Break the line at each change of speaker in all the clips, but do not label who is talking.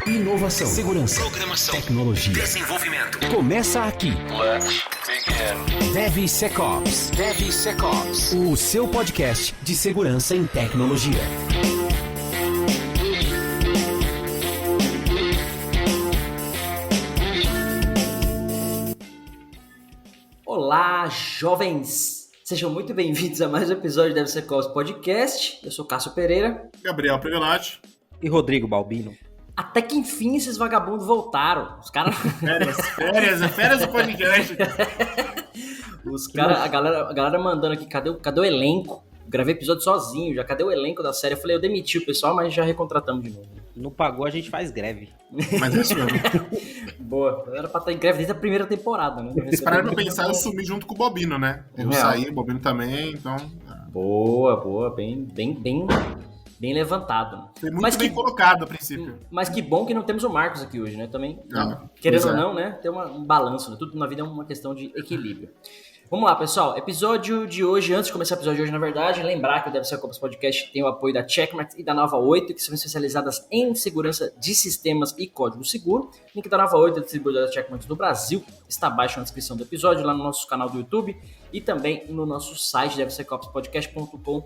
Inovação, segurança, programação, tecnologia, desenvolvimento. Começa aqui.
Let's begin.
DevSecOps. DevSecOps. O seu podcast de segurança em tecnologia.
Olá, jovens! Sejam muito bem-vindos a mais um episódio do DevSecOps Podcast. Eu sou Cássio Pereira.
Gabriel Privilati.
E Rodrigo Balbino.
Até que enfim esses vagabundos voltaram. Os caras...
Férias do podcast.
Os caras, a galera mandando aqui, cadê o elenco? Gravei episódio sozinho, já cadê o elenco da série? Eu falei, eu demiti o pessoal, mas já recontratamos de novo.
Não pagou, a gente faz greve.
Mas é isso mesmo.
Boa, era pra estar em greve desde a primeira temporada, né?
Se parar pra pensar, eu sumi junto com o Bobino, né? Eu saí, o Bobino também, então...
Boa, bem levantado.
Foi muito bem colocado a princípio.
Mas que bom que não temos o Marcos aqui hoje, né? Também, querendo ou não, né? Tem um balanço, né? Tudo na vida é uma questão de equilíbrio. Vamos lá, pessoal. Episódio de hoje, antes de começar o episódio de hoje, na verdade, lembrar que o DevSecOps Podcast tem o apoio da Checkmarx e da Nova 8, que são especializadas em segurança de sistemas e código seguro. Link da Nova 8, distribuidora da Checkmarx do Brasil, está abaixo na descrição do episódio, lá no nosso canal do YouTube e também no nosso site, devsecopspodcast.com.br.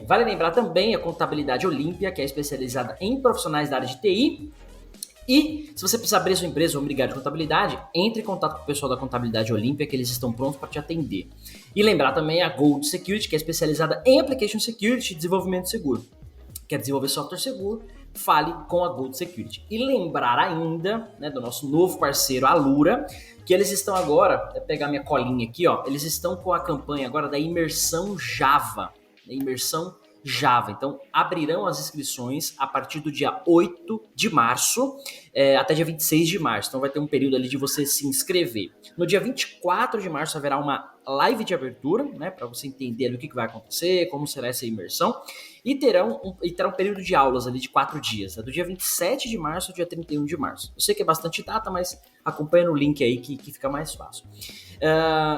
Vale lembrar também a Contabilidade Olímpia, que é especializada em profissionais da área de TI. E se você precisar abrir sua empresa ou migrar de contabilidade, entre em contato com o pessoal da Contabilidade Olímpia, que eles estão prontos para te atender. E lembrar também a Gold Security, que é especializada em Application Security e desenvolvimento seguro. Quer desenvolver software seguro? Fale com a Gold Security. E lembrar ainda, né, do nosso novo parceiro, a Alura, que eles estão agora, vou pegar minha colinha aqui, ó, eles estão com a campanha agora da Imersão Java. Então, abrirão as inscrições a partir do dia 8 de março até dia 26 de março. Então, vai ter um período ali de você se inscrever. No dia 24 de março, haverá uma live de abertura, né, para você entender o que vai acontecer, como será essa imersão. E terá um período de aulas ali de 4 dias, do dia 27 de março ao dia 31 de março. Eu sei que é bastante data, mas acompanha no link aí que fica mais fácil.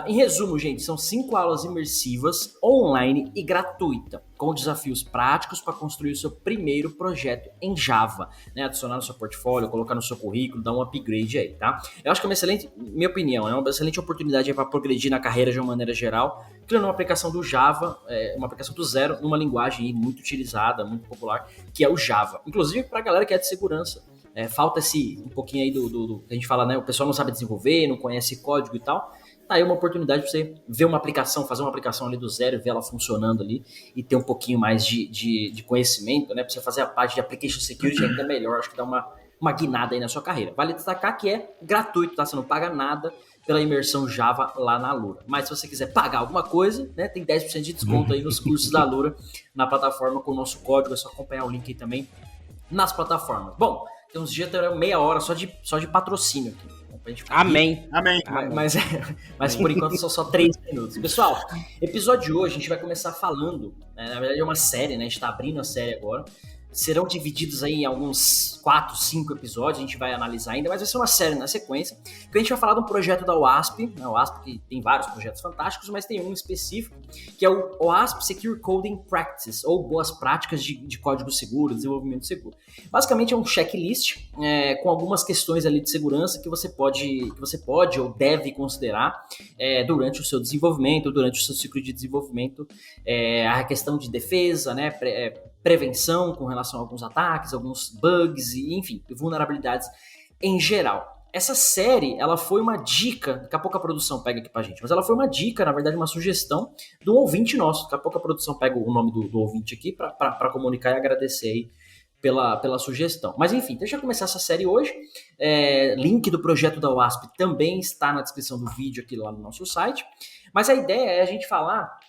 Em resumo, gente, são 5 aulas imersivas, online e gratuita, com desafios práticos para construir o seu primeiro projeto em Java, né? Adicionar no seu portfólio, colocar no seu currículo, dar um upgrade aí, tá? Eu acho que é uma excelente, minha opinião, é uma excelente oportunidade para progredir na carreira de uma maneira geral, criando uma aplicação do Java, uma aplicação do zero, numa linguagem aí muito utilizada, muito popular, que é o Java. Inclusive para a galera que é de segurança. Falta um pouquinho aí do a gente fala, né? O pessoal não sabe desenvolver, não conhece código e tal. Tá aí uma oportunidade para você ver uma aplicação, fazer uma aplicação ali do zero, ver ela funcionando ali e ter um pouquinho mais de conhecimento, né? Para você fazer a parte de Application Security ainda melhor, acho que dá uma guinada aí na sua carreira. Vale destacar que é gratuito, tá? Você não paga nada pela imersão Java lá na Alura. Mas se você quiser pagar alguma coisa, né? Tem 10% de desconto aí nos cursos da Alura na plataforma com o nosso código, é só acompanhar o link aí também nas plataformas. Bom, tem uns dias terá meia hora só de patrocínio aqui.
Amém.
Mas por enquanto são só 3 minutos. Pessoal, episódio de hoje a gente vai começar falando, na verdade é uma série, né? A gente tá abrindo a série agora. Serão divididos aí em alguns 4, 5 episódios, a gente vai analisar ainda, mas vai ser uma série na sequência, que a gente vai falar de um projeto da OASP, né? O OASP que tem vários projetos fantásticos, mas tem um específico, que é o OASP Secure Coding Practices, ou Boas Práticas de Código Seguro, Desenvolvimento Seguro. Basicamente é um checklist com algumas questões ali de segurança que você pode ou deve considerar durante o seu desenvolvimento, durante o seu ciclo de desenvolvimento, a questão de defesa, né? Prevenção com relação a alguns ataques, alguns bugs e, enfim, vulnerabilidades em geral. Essa série, ela foi uma dica, daqui a pouco a produção pega aqui pra gente, mas ela foi uma dica, na verdade, uma sugestão do ouvinte nosso. Daqui a pouco a produção pega o nome do ouvinte aqui pra comunicar e agradecer aí pela sugestão. Mas enfim, deixa eu começar essa série hoje. Link do projeto da OASP também está na descrição do vídeo aqui lá no nosso site. Mas a ideia é a gente falar...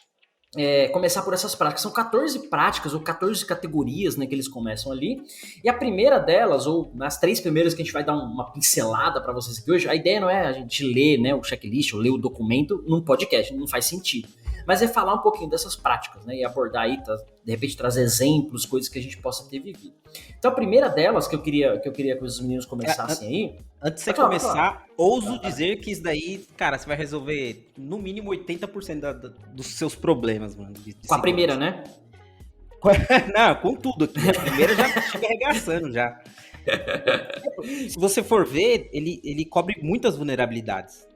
começar por essas práticas. São 14 práticas ou 14 categorias, né, que eles começam ali. E a primeira delas, ou nas 3 primeiras que a gente vai dar uma pincelada para vocês aqui hoje, a ideia não é a gente ler, né, o checklist ou ler o documento num podcast, não faz sentido. Mas é falar um pouquinho dessas práticas, né, e abordar aí, de repente trazer exemplos, coisas que a gente possa ter vivido. Então a primeira delas que eu queria que os meninos começassem aí...
Antes de você começar, ouso dizer que isso daí, cara, você vai resolver no mínimo 80% dos seus problemas, mano.
Com a primeira, né?
Não, com tudo aqui. A primeira já chega arregaçando já. Se você for ver, ele cobre muitas vulnerabilidades.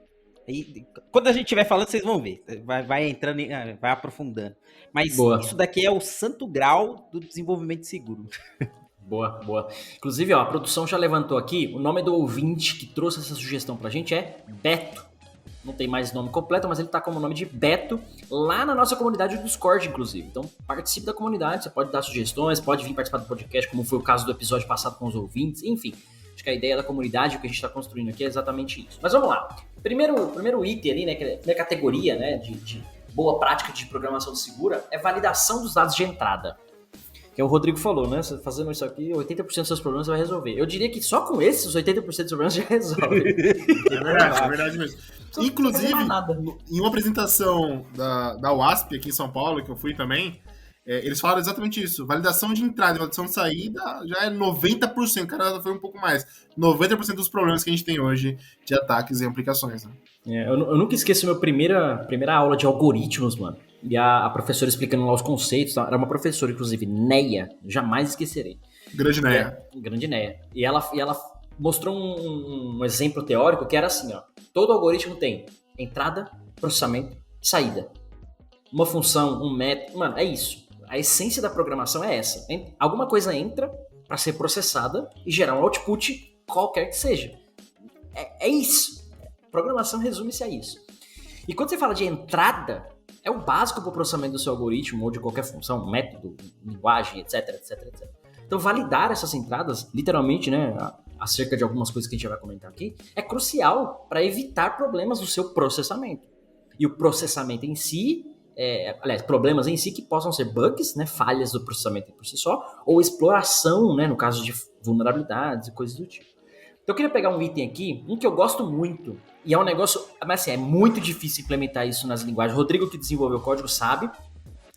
E quando a gente estiver falando, vocês vão ver. Vai entrando, vai aprofundando. Mas
Boa.
Isso daqui é o santo grau do desenvolvimento seguro.
Boa, boa. Inclusive, ó, a produção já levantou aqui, o nome do ouvinte que trouxe essa sugestão pra gente é Beto. Não tem mais nome completo, mas ele tá como nome de Beto lá na nossa comunidade do Discord, inclusive. Então, participe da comunidade, você pode dar sugestões, pode vir participar do podcast, como foi o caso do episódio passado com os ouvintes, enfim. Acho que a ideia da comunidade, o que a gente tá construindo aqui é exatamente isso. Mas vamos lá. Primeiro item ali, né, que é a primeira categoria, né, de boa prática de programação segura é validação dos dados de entrada. Que o Rodrigo falou, né? Você fazendo isso aqui, 80% dos seus problemas você vai resolver. Eu diria que só com esses, os 80% dos problemas já resolve.
É verdade mesmo. Inclusive, em uma apresentação da UASP aqui em São Paulo, que eu fui também, eles falaram exatamente isso. Validação de entrada e validação de saída já é 90%, cara, foi um pouco mais. 90% dos problemas que a gente tem hoje de ataques e aplicações, né?
Eu nunca esqueço minha primeira aula de algoritmos, mano. E a professora explicando lá os conceitos. Era uma professora, inclusive, Neia. Jamais esquecerei.
Grande Neia.
Grande Neia. E ela mostrou um exemplo teórico que era assim, ó. Todo algoritmo tem entrada, processamento, saída. Uma função, um método. Mano, é isso. A essência da programação é essa. Alguma coisa entra para ser processada e gerar um output qualquer que seja. É isso. Programação resume-se a isso. E quando você fala de entrada, é o básico para o processamento do seu algoritmo ou de qualquer função, método, linguagem, etc, etc, etc. Então, validar essas entradas, literalmente, né, acerca de algumas coisas que a gente vai comentar aqui, é crucial para evitar problemas do seu processamento. E o processamento em si, aliás, problemas em si que possam ser bugs, né, falhas do processamento por si só, ou exploração, né, no caso de vulnerabilidades e coisas do tipo. Então, eu queria pegar um item aqui, um que eu gosto muito, e é um negócio, mas assim, é muito difícil implementar isso nas linguagens. O Rodrigo, que desenvolveu o código, sabe.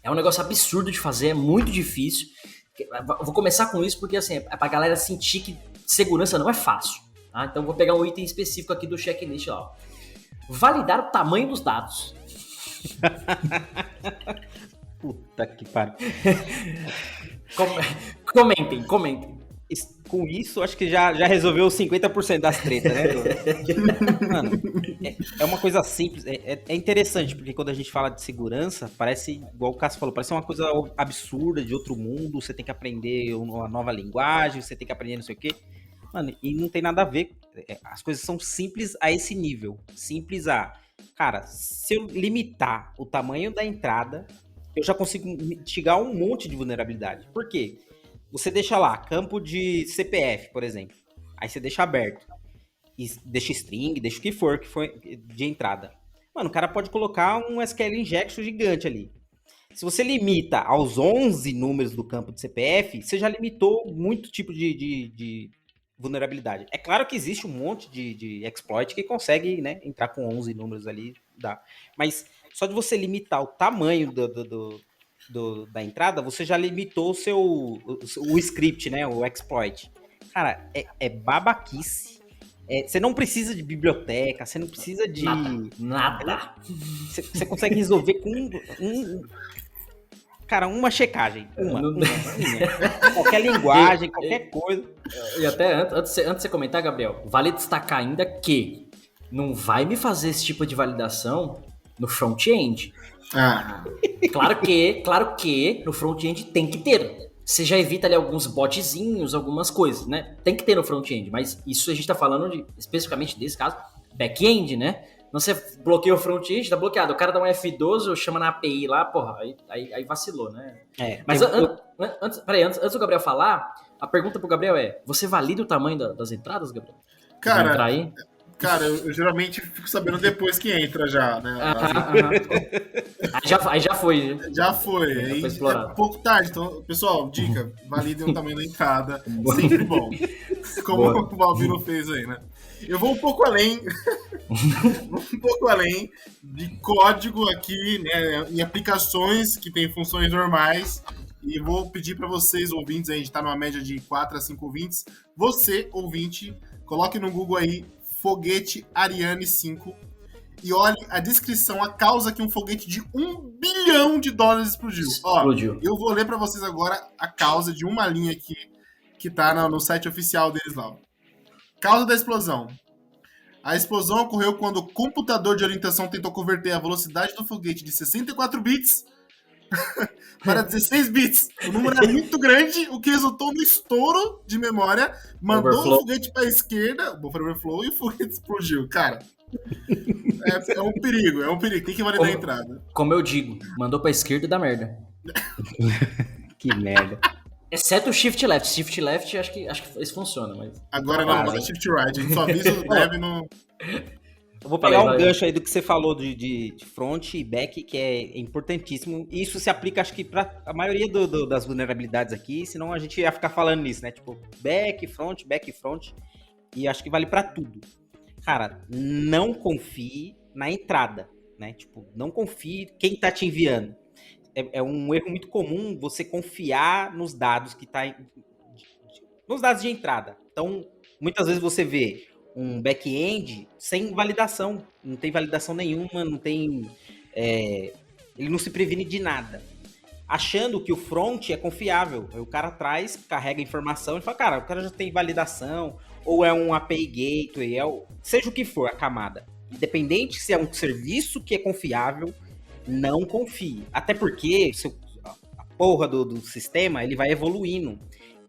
É um negócio absurdo de fazer, é muito difícil. Eu vou começar com isso porque, assim, é pra galera sentir que segurança não é fácil. Tá? Então, eu vou pegar um item específico aqui do checklist, ó. Validar o tamanho dos dados.
Puta que pariu.
Comentem.
Com isso, acho que já resolveu 50% das tretas, né? Mano, é uma coisa simples, é interessante, porque quando a gente fala de segurança, parece, igual o Cássio falou, parece uma coisa absurda, de outro mundo, você tem que aprender uma nova linguagem, você tem que aprender não sei o quê. Mano, e não tem nada a ver, as coisas são simples a esse nível, simples a... Cara, se eu limitar o tamanho da entrada, eu já consigo mitigar um monte de vulnerabilidade. Por quê? Você deixa lá, campo de CPF, por exemplo. Aí você deixa aberto. E deixa string, deixa o que for de entrada. Mano, o cara pode colocar um SQL injection gigante ali. Se você limita aos 11 números do campo de CPF, você já limitou muito tipo de vulnerabilidade. É claro que existe um monte de exploit que consegue, né, entrar com 11 números ali, dá. Mas só de você limitar o tamanho da entrada, você já limitou o script, né? O exploit. Cara, é babaquice. Você não precisa de biblioteca, você não precisa de...
Nada.
Você consegue resolver com uma checagem. Uma. Qualquer linguagem, qualquer coisa.
E até antes de você comentar, Gabriel, vale destacar ainda que não vai me fazer esse tipo de validação no front-end. Claro que no front-end tem que ter. Você já evita ali alguns botzinhos, algumas coisas, né? Tem que ter no front-end, mas isso a gente tá falando especificamente desse caso, back-end, né? Não, você bloqueia o front-end, tá bloqueado. O cara dá um F12, chama na API lá, porra, aí vacilou, né? Mas antes do Gabriel falar, a pergunta pro Gabriel é, você valida o tamanho das entradas, Gabriel?
Cara, eu geralmente fico sabendo depois que entra já, né?
Aí já foi.
Já foi. Aí é um pouco tarde. Então, pessoal, dica, validem o tamanho da entrada. Sempre bom. Como o Balbino fez aí, né? Eu vou um pouco além. De código aqui, né? Em aplicações que tem funções normais. E vou pedir para vocês, ouvintes, a gente tá numa média de 4 a 5 ouvintes. Você, ouvinte, coloque no Google aí foguete Ariane 5 e olhe a descrição, a causa que um foguete de $1 bilhão explodiu. Ó, eu vou ler para vocês agora a causa de uma linha aqui que tá no site oficial deles lá. Causa da explosão. A explosão ocorreu quando o computador de orientação tentou converter a velocidade do foguete de 64 bits para 16 bits. O número era muito grande, o que resultou no estouro de memória, mandou
Overflow.
o foguete para a esquerda, o buffer overflow, e o foguete explodiu. Cara, é um perigo, Tem que validar a entrada.
Como eu digo, mandou pra esquerda e dá merda.
Que merda.
Exceto o shift left. Shift left, acho que esse funciona, mas...
Agora não, agora é shift right. A gente só avisa o dev no...
Eu vou pegar
Vai.
gancho aí do que você falou de front e back, que é importantíssimo. E isso se aplica, acho que, para a maioria das vulnerabilidades aqui, senão a gente ia ficar falando nisso, né? Tipo, back, front. E acho que vale para tudo. Cara, não confie na entrada, né? Tipo, não confie quem tá te enviando. É um erro muito comum você confiar nos dados que tá... nos dados de entrada. Então, muitas vezes você vê um back-end sem validação. Não tem validação nenhuma, não tem... ele não se previne de nada. Achando que o front é confiável. Aí o cara traz, carrega a informação e fala, cara, o cara já tem validação, ou é um API Gateway, seja o que for a camada. Independente se é um serviço que é confiável, não confie. Até porque a porra do sistema, ele vai evoluindo.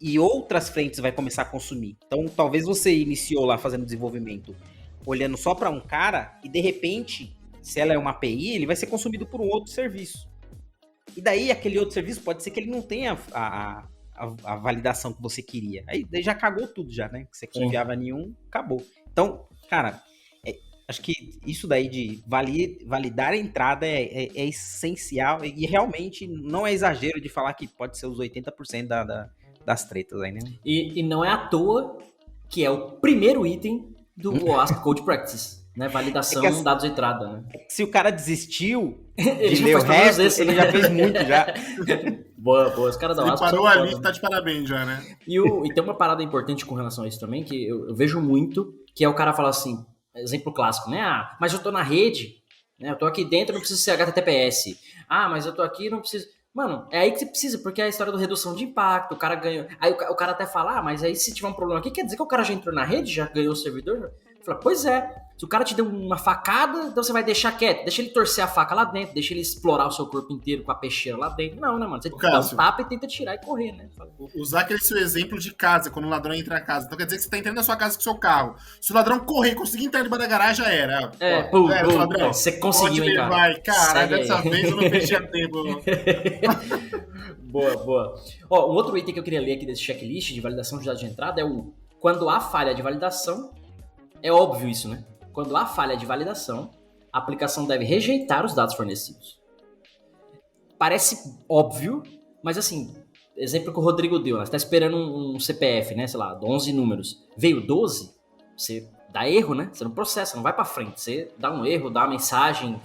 E outras frentes vai começar a consumir. Então, talvez você iniciou lá fazendo desenvolvimento olhando só para um cara e, de repente, se ela é uma API, ele vai ser consumido por um outro serviço. E daí, aquele outro serviço pode ser que ele não tenha a validação que você queria. Aí daí já cagou tudo já, né? Que você confiava em um, acabou. Então, cara, acho que isso daí de validar a entrada é essencial e realmente não é exagero de falar que pode ser os 80% das tretas aí, né?
E não é à toa que é o primeiro item do OWASP Code Practices, né? Validação, dados de entrada, né?
Se o cara desistiu
Ele
de ler o resto, ele já fez muito já.
Boa. Os caras da
Ele
OWASP
parou
são
ali,
foda,
tá de parabéns já, né?
E tem uma parada importante com relação a isso também, que eu vejo muito, que é o cara falar assim, exemplo clássico, né? Ah, mas eu tô na rede, né? Eu tô aqui dentro, não preciso ser HTTPS. Ah, mas eu tô aqui, não preciso... Mano, é aí que você precisa, porque é a história do redução de impacto, o cara ganhou... Aí o cara até fala, mas aí se tiver um problema aqui, quer dizer que o cara já entrou na rede, já ganhou o servidor? Fala, pois é, se o cara te deu uma facada, então você vai deixar quieto, deixa ele torcer a faca lá dentro, deixa ele explorar o seu corpo inteiro com a peixeira lá dentro. Não, né, mano? Você dá um tapa e tenta tirar e correr, né?
Usar aquele seu exemplo de casa, quando o ladrão entra na casa. Então quer dizer que você tá entrando na sua casa com o seu carro. Se o ladrão correr e conseguir entrar debaixo da garagem, já era.
Ladrão, você conseguiu, hein, cara?
Caralho, dessa vez eu não perdi tempo.
Boa. Ó, um outro item que eu queria ler aqui desse checklist de validação de dados de entrada é o quando há falha de validação, é óbvio isso, né? Quando há falha de validação, a aplicação deve rejeitar os dados fornecidos. Parece óbvio, mas assim, exemplo que o Rodrigo deu, né? Você tá esperando um CPF, né? Sei lá, 11 números. Veio 12, você dá erro, né? Você não processa, não vai pra frente. Você dá um erro, dá uma mensagem,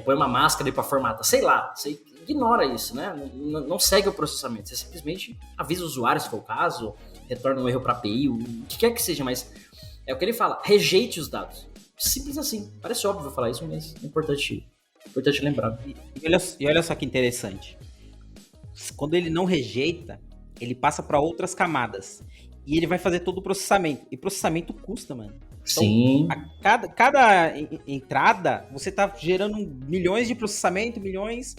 põe uma máscara aí pra formatar, sei lá. Você ignora isso, né? Não segue o processamento. Você simplesmente avisa o usuário, se for o caso, retorna um erro pra API, o que quer que seja, mas é o que ele fala, rejeite os dados. Simples assim. Parece óbvio falar isso, mas é importante lembrar.
E olha só que interessante. Quando ele não rejeita, ele passa para outras camadas. E ele vai fazer todo o processamento. E processamento custa, mano. Então,
sim.
Cada entrada, você tá gerando milhões de processamento, milhões...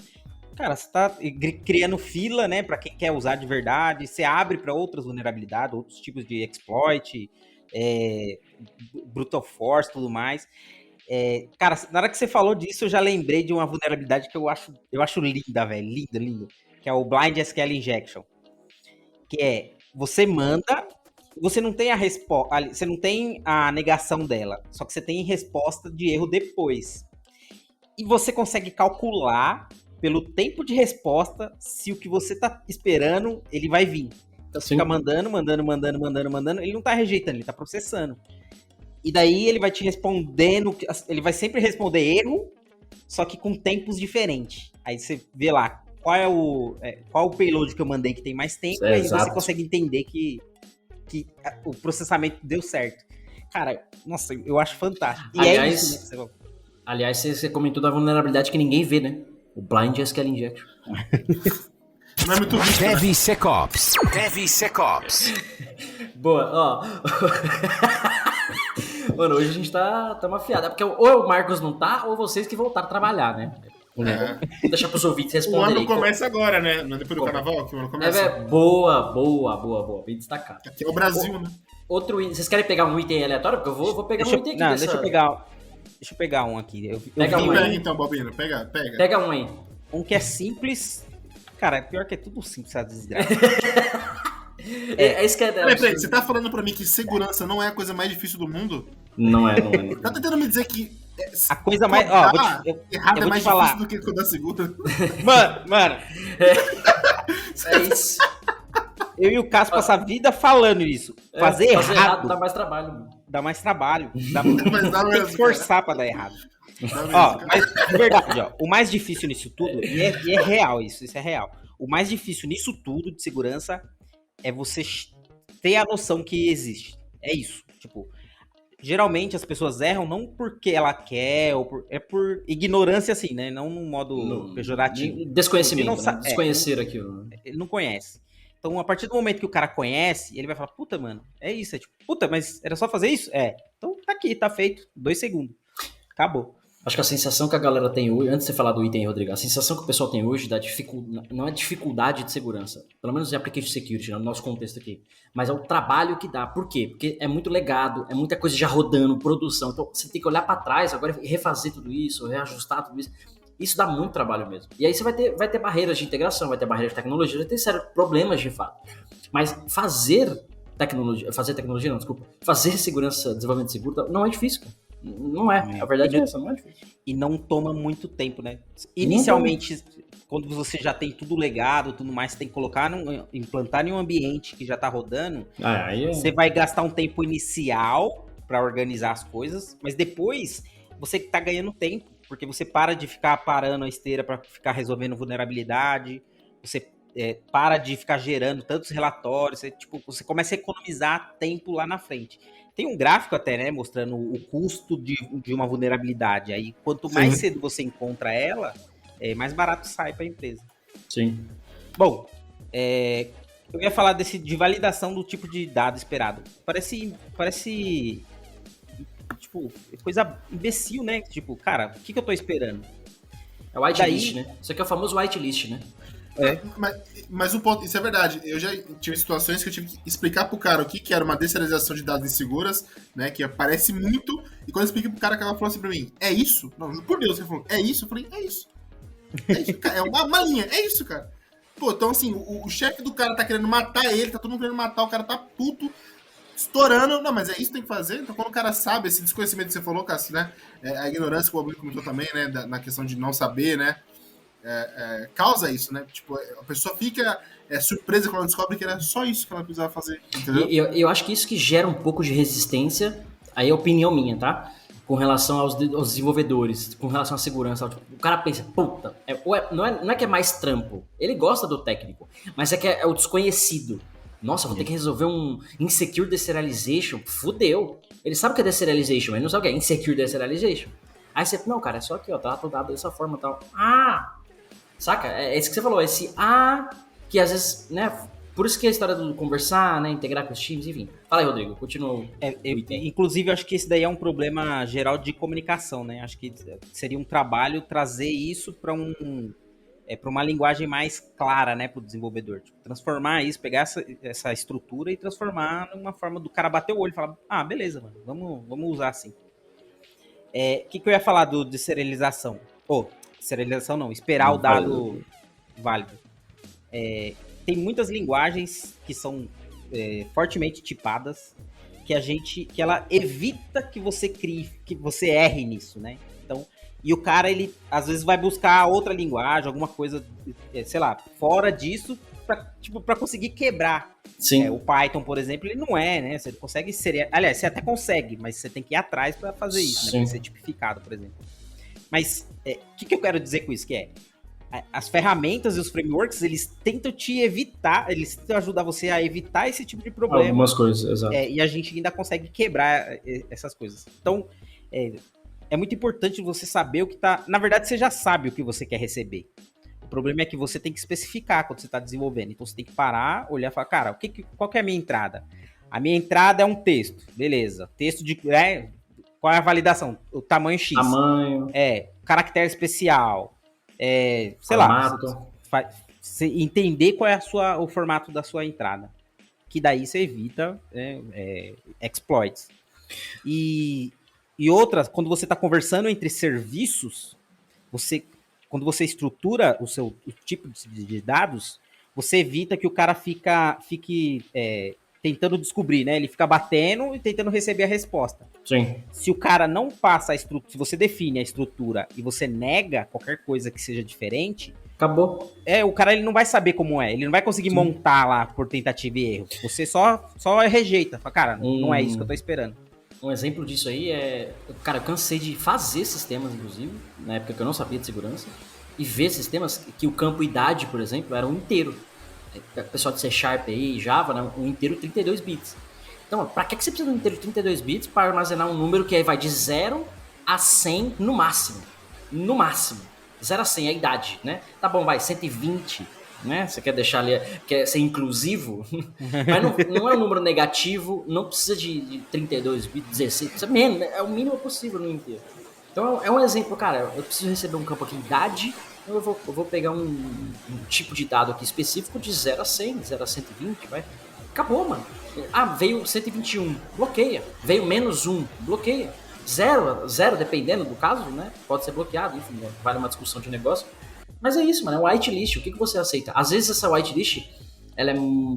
Cara, você tá criando fila, né, para quem quer usar de verdade. Você abre para outras vulnerabilidades, outros tipos de exploit, brutal force e tudo mais. Cara, na hora que você falou disso, eu já lembrei de uma vulnerabilidade que eu acho linda, velho. Linda. Que é o Blind SQL Injection. Que é, você manda, você não tem a resposta, você não tem a negação dela, só que você tem resposta de erro depois. E você consegue calcular pelo tempo de resposta se o que você tá esperando, ele vai vir. Então você fica mandando, ele não tá rejeitando, ele tá processando. E daí ele vai te respondendo, ele vai sempre responder erro, só que com tempos diferentes. Aí você vê lá, qual o payload que eu mandei que tem mais tempo, e aí você consegue entender que o processamento deu certo. Cara, nossa, eu acho fantástico. E
aliás, aliás, você comentou da vulnerabilidade que ninguém vê, né? O Blind SQL Injection.
Não é muito visto, né?
DevSecOps. DevSecOps.
Boa, ó. Mano, hoje a gente tá afiado. É porque ou o Marcos não tá, ou vocês que voltaram a trabalhar, né? Vou deixar pros ouvintes
O
responderem.
ano começa agora, né? Não é depois do carnaval que o ano começa.
Boa. Bem destacado.
Aqui é o Brasil, né?
Outro item. Vocês querem pegar um item aleatório? Porque eu vou pegar um item aqui.
Não, deixa eu pegar um aqui.
Pega um
Pega
aí.
então, Bobino. Pega.
Pega um aí.
Um que é simples. Cara, pior que é tudo simples, essa desgraça.
É isso que é.
Peraí, você tá falando pra mim que segurança não é a coisa mais difícil do mundo?
Não é.
Tá tentando me dizer que
A coisa mais. Ó,
errado
eu
é
vou
mais
te falar.
difícil do que codar seguro?
Mano,
É isso.
eu e o Cássio passam a vida falando isso. Fazer errado
dá mais trabalho.
dá mais trabalho.
Mas dá
Tem
mesmo,
que esforçar pra dar errado.
Dá mesmo,
Ó,
cara.
mas de verdade, ó, o mais difícil nisso tudo, e é real isso é real. O mais difícil nisso tudo de segurança é você ter a noção que existe. É isso. Tipo, geralmente as pessoas erram não porque ela quer, é por ignorância, assim, né? Não num modo pejorativo.
Desconhecimento.
Ele não
Né?
sabe-
Desconhecer aquilo.
Ele não conhece. Então, a partir do momento que o cara conhece, ele vai falar, puta, mano, é isso. É tipo, puta, mas era só fazer isso? É. Então tá aqui, tá feito. 2 segundos. Acabou.
Acho que a sensação que a galera tem hoje, antes de você falar do item, Rodrigo, a sensação que o pessoal tem hoje não é dificuldade de segurança, pelo menos em application security, no nosso contexto aqui, mas é o trabalho que dá. Por quê? Porque é muito legado, é muita coisa já rodando, produção, então você tem que olhar para trás agora e refazer tudo isso, reajustar tudo isso. Isso dá muito trabalho mesmo. E aí você vai ter barreiras de integração, vai ter barreiras de tecnologia, vai ter sérios problemas de fato. Mas fazer segurança, desenvolvimento seguro, não é difícil, cara. Não é. A verdade é essa, não é difícil.
E não toma muito tempo, né? Inicialmente, quando você já tem tudo legado, tudo mais, você tem que colocar, implantar em um ambiente que já tá rodando, você vai gastar um tempo inicial para organizar as coisas, mas depois você tá ganhando tempo, porque você para de ficar parando a esteira para ficar resolvendo vulnerabilidade, você para de ficar gerando tantos relatórios, você começa a economizar tempo lá na frente. Tem um gráfico até, né, mostrando o custo de uma vulnerabilidade. Aí, quanto mais cedo você encontra ela, mais barato sai para a empresa.
Sim.
Bom, eu ia falar de validação do tipo de dado esperado. Parece tipo, coisa imbecil, né? Tipo, cara, o que eu tô esperando?
É o whitelist, né? Isso aqui é o famoso whitelist, né?
Mas o ponto, isso é verdade. Eu já tive situações que eu tive que explicar pro cara o que era uma deserialização de dados inseguras, né? Que aparece muito. E quando eu expliquei pro cara, ela falou assim pra mim: é isso? Não, por Deus, ele falou: é isso? Eu falei: é isso. É isso, cara. É uma linha, é isso, cara. Pô, então assim, o chefe do cara tá querendo matar ele, tá todo mundo querendo matar, o cara tá puto, estourando. Não, mas é isso que tem que fazer. Então quando o cara sabe, esse desconhecimento que você falou, Cássio, né? A ignorância que o Bob comentou também, né? Na questão de não saber, né? Causa isso, né? Tipo, a pessoa fica surpresa quando ela descobre que era só isso que ela precisava fazer, entendeu?
E eu acho que isso que gera um pouco de resistência, aí é opinião minha, tá? Com relação aos desenvolvedores, com relação à segurança. O cara pensa, puta, não é que é mais trampo, ele gosta do técnico, mas é o desconhecido. Nossa, vou ter que resolver um insecure deserialization, fudeu. Ele sabe o que é deserialization, mas ele não sabe o que é insecure deserialization. Aí você, não, cara, é só aqui, ó, tá dado dessa forma e tal. Saca? É isso que você falou, esse que às vezes, né, por isso que a história do conversar, né, integrar com os times, enfim. Fala aí, Rodrigo, continua.
Inclusive, eu acho que esse daí é um problema geral de comunicação, né? Acho que seria um trabalho trazer isso para uma linguagem mais clara, né, pro desenvolvedor. Tipo, transformar isso, pegar essa estrutura e transformar numa forma do cara bater o olho e falar, beleza, mano, vamos usar assim. O que eu ia falar de serialização? Serialização não, esperar o dado válido. Tem muitas linguagens que são fortemente tipadas que ela evita que você crie, que você erre nisso, né? Então, e o cara, ele às vezes vai buscar outra linguagem, alguma coisa, sei lá, fora disso, pra conseguir quebrar.
Sim.
O Python, por exemplo, ele não né? Você consegue aliás, você até consegue, mas você tem que ir atrás para fazer isso, né? Pra ser tipificado, por exemplo. Mas o que eu quero dizer com isso? As ferramentas e os frameworks, eles tentam te evitar, eles tentam ajudar você a evitar esse tipo de problema.
Algumas coisas, exato.
E a gente ainda consegue quebrar essas coisas. Então, é muito importante você saber o que tá... Na verdade, você já sabe o que você quer receber. O problema é que você tem que especificar quando você está desenvolvendo. Então você tem que parar, olhar e falar, cara, qual que é a minha entrada? A minha entrada é um texto, beleza. Texto de... qual é a validação? O tamanho X.
Tamanho.
Caractere especial. Sei
Formato.
lá. Você entender qual é o formato da sua entrada. Que daí você evita exploits. E outras, quando você está conversando entre serviços, quando você estrutura o tipo de dados, você evita que o cara fique tentando descobrir, né? Ele fica batendo e tentando receber a resposta.
Sim.
Se o cara não passa a estrutura, se você define a estrutura e você nega qualquer coisa que seja diferente,
acabou.
O cara ele não vai saber como é, ele não vai conseguir montar lá por tentativa e erro. Você só rejeita, fala, cara, não é isso que eu tô esperando.
Um exemplo disso aí cara, eu cansei de fazer sistemas, inclusive, na época que eu não sabia de segurança, e ver sistemas que o campo idade, por exemplo, era um inteiro. O pessoal de C Sharp aí, Java, né, um inteiro 32 bits. Então, pra que você precisa de um inteiro 32 bits para armazenar um número que aí vai de 0 a 100 no máximo? No máximo. 0 a 100 é a idade, né? Tá bom, vai, 120, né? Você quer deixar ali, quer ser inclusivo, mas não é um número negativo, não precisa de 32 bits, 16, precisa menos, é o mínimo possível no inteiro. Então é um exemplo, cara, eu preciso receber um campo aqui, idade, então eu vou pegar um tipo de dado aqui específico de 0 a 100, 0 a 120, vai. Acabou, mano. Veio 121, bloqueia. Veio menos 1, bloqueia. Zero, dependendo do caso, né? Pode ser bloqueado, enfim, vale uma discussão de negócio. Mas é isso, mano, é um whitelist. O que você aceita? Às vezes essa whitelist, ela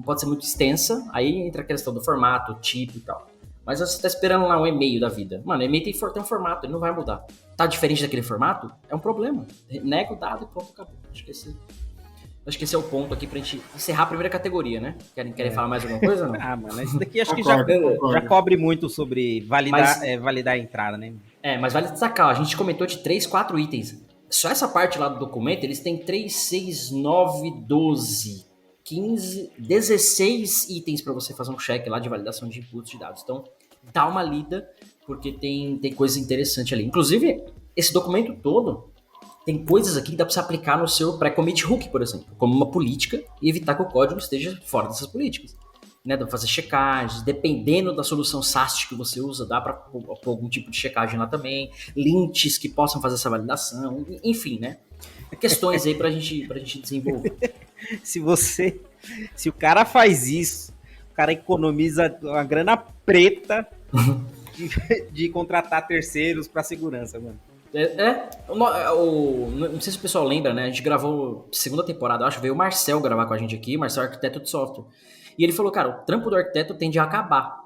pode ser muito extensa, aí entra a questão do formato, tipo e tal. Mas você tá esperando lá um e-mail da vida. Mano, o e-mail tem um formato, ele não vai mudar. Tá diferente daquele formato? É um problema. Nega o dado e pronto, acabou. Acho que esse é o ponto aqui pra gente encerrar a primeira categoria, né? Querem falar mais alguma coisa, não?
Mano, isso daqui acho que já cobre muito sobre validar a entrada, né?
Mas vale destacar, a gente comentou de 3, 4 itens. Só essa parte lá do documento, eles têm 3, 6, 9, 12, 15, 16 itens para você fazer um check lá de validação de inputs de dados. Então, dá uma lida, porque tem coisa interessante ali. Inclusive, esse documento todo tem coisas aqui que dá para você aplicar no seu pré-commit hook, por exemplo, como uma política e evitar que o código esteja fora dessas políticas. Né, dá pra fazer checagens, dependendo da solução SAST que você usa, dá pra pôr algum tipo de checagem lá também, lints que possam fazer essa validação, enfim, né? Questões aí pra gente desenvolver.
Se o cara faz isso, o cara economiza uma grana preta de contratar terceiros pra segurança, mano.
Não sei se o pessoal lembra, né? A gente gravou segunda temporada, acho, veio o Marcel gravar com a gente aqui, Marcel é arquiteto de software. E ele falou, cara, o trampo do arquiteto tende a acabar.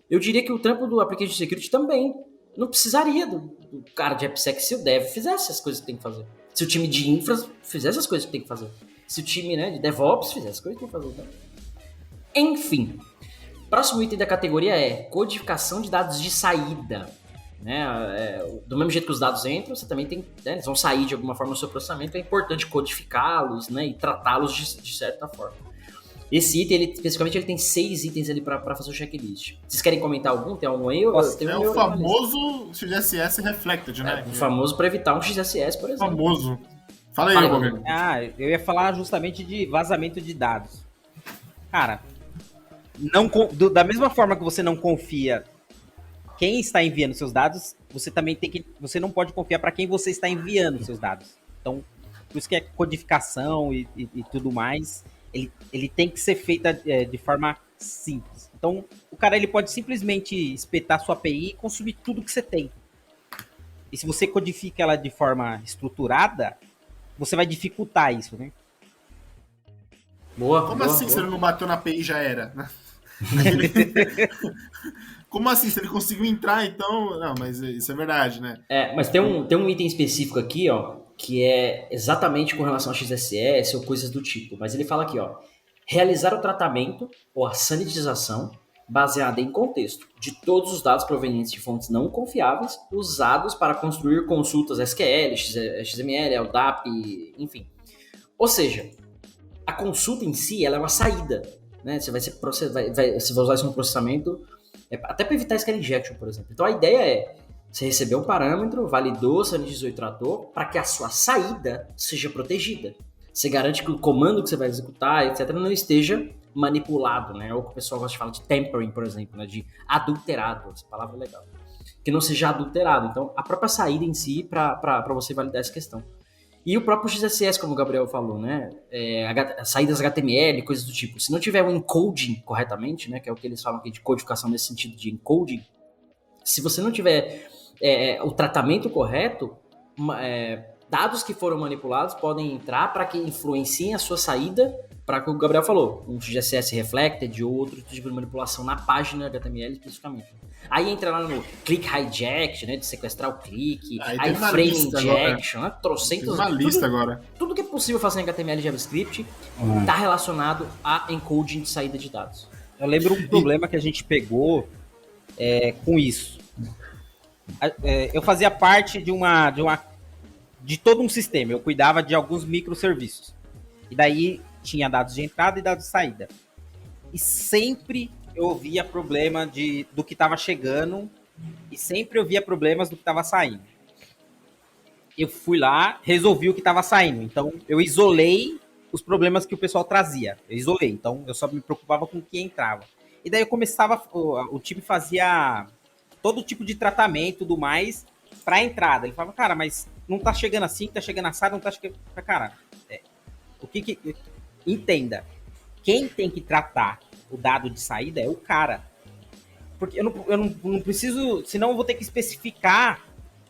Eu diria que o trampo do Application Security também. Não precisaria do cara de AppSec se o Dev fizesse as coisas que tem que fazer. Se o time de infra fizesse as coisas que tem que fazer. Se o time, né, de DevOps fizesse as coisas que tem que fazer. Né? Enfim. Próximo item da categoria é codificação de dados de saída. Né? Do mesmo jeito que os dados entram, você também tem, né, eles vão sair de alguma forma no seu processamento. É importante codificá-los, né, e tratá-los de certa forma. Esse item, especificamente, ele tem 6 itens ali pra fazer o checklist. Vocês querem comentar algum? Tem algum aí?
O famoso XSS Reflected, né?
O famoso para evitar um XSS, por exemplo.
Famoso. Fala aí, Romero.
Eu ia falar justamente de vazamento de dados. Cara, da mesma forma que você não confia quem está enviando seus dados, você não pode confiar para quem você está enviando seus dados. Então, por isso que é codificação e tudo mais... Ele tem que ser feita de forma simples. Então, o cara ele pode simplesmente espetar sua API e consumir tudo que você tem. E se você codifica ela de forma estruturada, você vai dificultar isso, né?
Boa. Como assim, se ele não bateu na API já era? Como assim? Se ele conseguiu entrar, então... Não, mas isso é verdade, né?
Mas tem um item específico aqui, ó, que é exatamente com relação ao XSS ou coisas do tipo. Mas ele fala aqui, ó, realizar o tratamento ou a sanitização baseada em contexto de todos os dados provenientes de fontes não confiáveis usados para construir consultas SQL, XML, LDAP, enfim. Ou seja, a consulta em si ela é uma saída, né? Você vai usar isso no processamento, até para evitar SQL injection, por exemplo. Então a ideia é você receber um parâmetro, validou, sanitizou e tratou para que a sua saída seja protegida. você garante que o comando que você vai executar, etc., não esteja manipulado, né? Ou que o pessoal gosta de falar de tampering, por exemplo, né? De adulterado, essa palavra é legal. Que não seja adulterado. Então, a própria saída em si, para você validar essa questão. E o próprio XSS, como o Gabriel falou, né? Saídas HTML, coisas do tipo. Se não tiver um encoding corretamente, né? Que é o que eles falam aqui de codificação nesse sentido de encoding. Se você não tiver o tratamento correto, dados que foram manipulados podem entrar para que influenciem a sua saída, para o que o Gabriel falou, um XSS reflected ou outro tipo de manipulação na página HTML especificamente. Aí entra lá no click hijack, né, de sequestrar o clique, aí frame injection, né, trocentos...
Uma lista agora.
Tudo que é possível fazer em HTML e JavaScript está relacionado a encoding de saída de dados.
Eu lembro um problema que a gente pegou com isso. Eu fazia parte de todo um sistema, eu cuidava de alguns microserviços. E daí tinha dados de entrada e dados de saída. E sempre eu ouvia problema do que estava chegando e sempre eu via problemas do que estava saindo. Eu fui lá, resolvi o que estava saindo. Então, eu isolei os problemas que o pessoal trazia. Eu isolei, então eu só me preocupava com o que entrava. E daí eu começava, o time fazia todo tipo de tratamento e tudo mais para a entrada. Ele falava, cara, mas não tá chegando assim, tá chegando assado, não tá chegando... Cara, entenda, quem tem que tratar o dado de saída é o cara. Porque eu não preciso, senão eu vou ter que especificar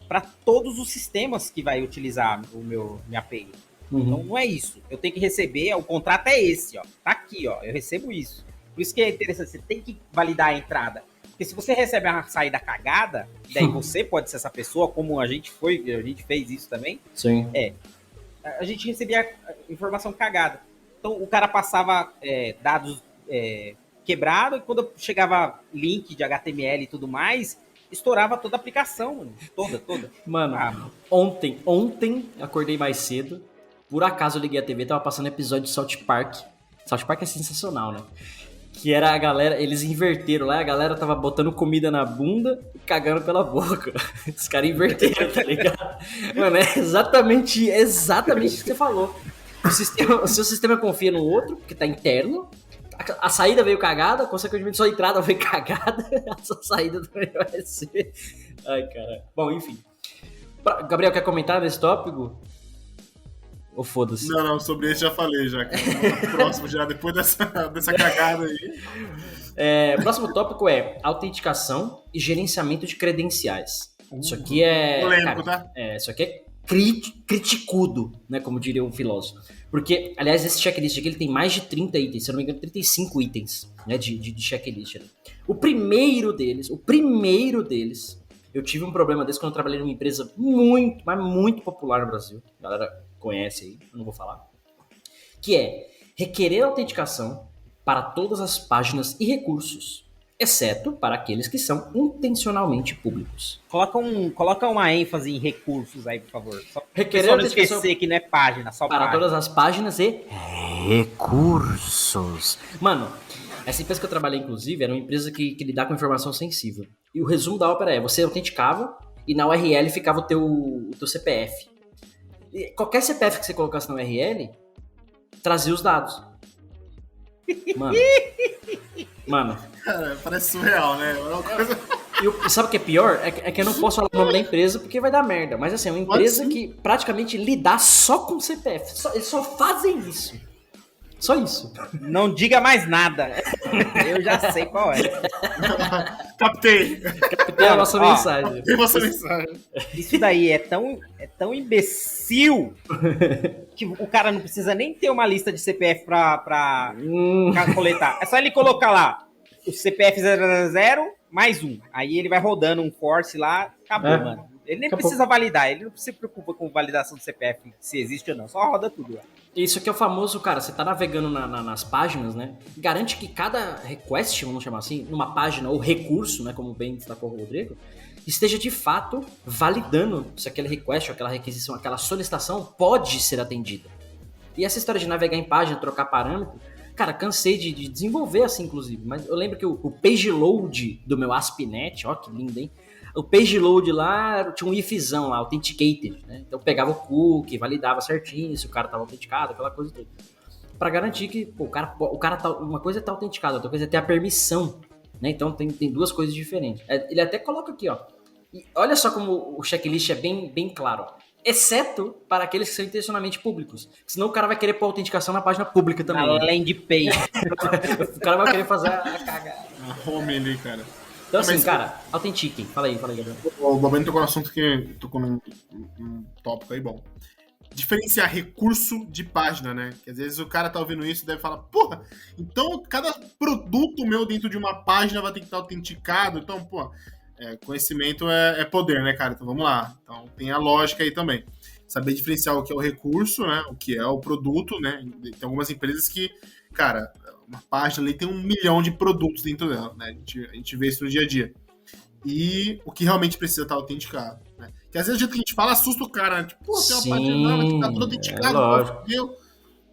para todos os sistemas que vai utilizar minha API. Então não é isso. Eu tenho que receber, o contrato é esse, ó. Tá aqui, ó. Eu recebo isso. Por isso que é interessante, você tem que validar a entrada. Porque se você recebe uma saída cagada, daí você pode ser essa pessoa, como a gente fez isso também.
Sim. A
gente recebia informação cagada. Então o cara passava dados quebrados, e quando chegava link de HTML e tudo mais, estourava toda a aplicação, mano. Toda.
Mano, ontem acordei mais cedo, por acaso eu liguei a TV, tava passando episódio de South Park. South Park é sensacional, né? Que era a galera, eles inverteram lá, a galera tava botando comida na bunda e cagando pela boca. Os caras inverteram, tá ligado? Mano, é exatamente o que você falou. O seu sistema confia no outro, que tá interno, a saída veio cagada, consequentemente sua entrada veio cagada, a sua saída também vai ser... Ai, cara. Bom, enfim. Gabriel, quer comentar nesse tópico? Ou foda-se?
Não, sobre esse já falei, já. Próximo já, depois dessa cagada aí.
Próximo tópico é autenticação e gerenciamento de credenciais. Isso aqui é...
polêmico, tá?
Isso aqui é criticudo, né, como diria um filósofo. Porque, aliás, esse checklist aqui ele tem mais de 30 itens, se eu não me engano, 35 itens, né, de checklist. O primeiro deles, eu tive um problema desse quando eu trabalhei numa empresa muito, mas muito popular no Brasil. A galera conhece aí, eu não vou falar. Que é requerer autenticação para todas as páginas e recursos, exceto para aqueles que são intencionalmente públicos.
Coloca uma ênfase em recursos aí, por favor. Só
requerer
não esquecer que não é página, só
para
página.
Todas as páginas e recursos. Mano, essa empresa que eu trabalhei, inclusive, era uma empresa que lidava com informação sensível. E o resumo da ópera você autenticava e na URL ficava o teu CPF. E qualquer CPF que você colocasse na URL, trazia os dados. Mano.
Cara, parece surreal, né? É uma coisa...
E sabe o que é pior? É que eu não posso falar o nome da empresa porque vai dar merda. Mas assim, é uma empresa que praticamente lidar só com CPF. Eles só fazem isso. Só isso.
Não diga mais nada. Eu já sei qual é.
Captei
a nossa mensagem.
Captei a nossa mensagem.
Isso daí é tão imbecil que o cara não precisa nem ter uma lista de CPF pra coletar. É só ele colocar lá o CPF 000 mais um. Aí ele vai rodando um force lá. Acabou, mano. Ele nem precisa validar. Ele não se preocupa com validação do CPF, se existe ou não. Só roda tudo lá.
Isso aqui é o famoso, cara, você tá navegando nas páginas, né? Garante que cada request, vamos chamar assim, numa página ou recurso, né, como bem destacou o Rodrigo, esteja de fato validando se aquele request, aquela requisição, aquela solicitação pode ser atendida. E essa história de navegar em página, trocar parâmetro, cara, cansei de desenvolver assim, inclusive. Mas eu lembro que o page load do meu ASP.NET, ó que lindo, hein? o page load lá tinha um ifzão lá, authenticated, né? Então pegava o cookie, validava certinho se o cara tava autenticado, aquela coisa toda. Pra garantir que pô, o cara tá, uma coisa é estar autenticado, outra coisa é ter a permissão, né? Então tem duas coisas diferentes. Ele até coloca aqui, ó. E olha só como o checklist é bem claro, ó. Exceto para aqueles que são intencionalmente públicos. Senão o cara vai querer pôr autenticação na página pública também.
Além de page.
O cara vai querer fazer a cagada.
A home ali, cara.
Então assim, cara, autentiquem. Fala aí, Gabriel.
O Babani tocou no assunto que tocou num tópico aí bom. Diferenciar recurso de página, né? Que às vezes o cara tá ouvindo isso e deve falar, porra, então cada produto meu dentro de uma página vai ter que estar autenticado. Então, pô, conhecimento é poder, né, cara? Então vamos lá. Então tem a lógica aí também. Saber diferenciar o que é o recurso, né? O que é o produto, né? Tem algumas empresas que, cara, uma página ali tem 1 milhão de produtos dentro dela, né? A gente vê isso no dia a dia. E o que realmente precisa estar autenticado, né? Que às vezes o jeito que a gente fala assusta o cara, né? Tipo, pô, tem uma página nova que tá tudo autenticado,
lógico.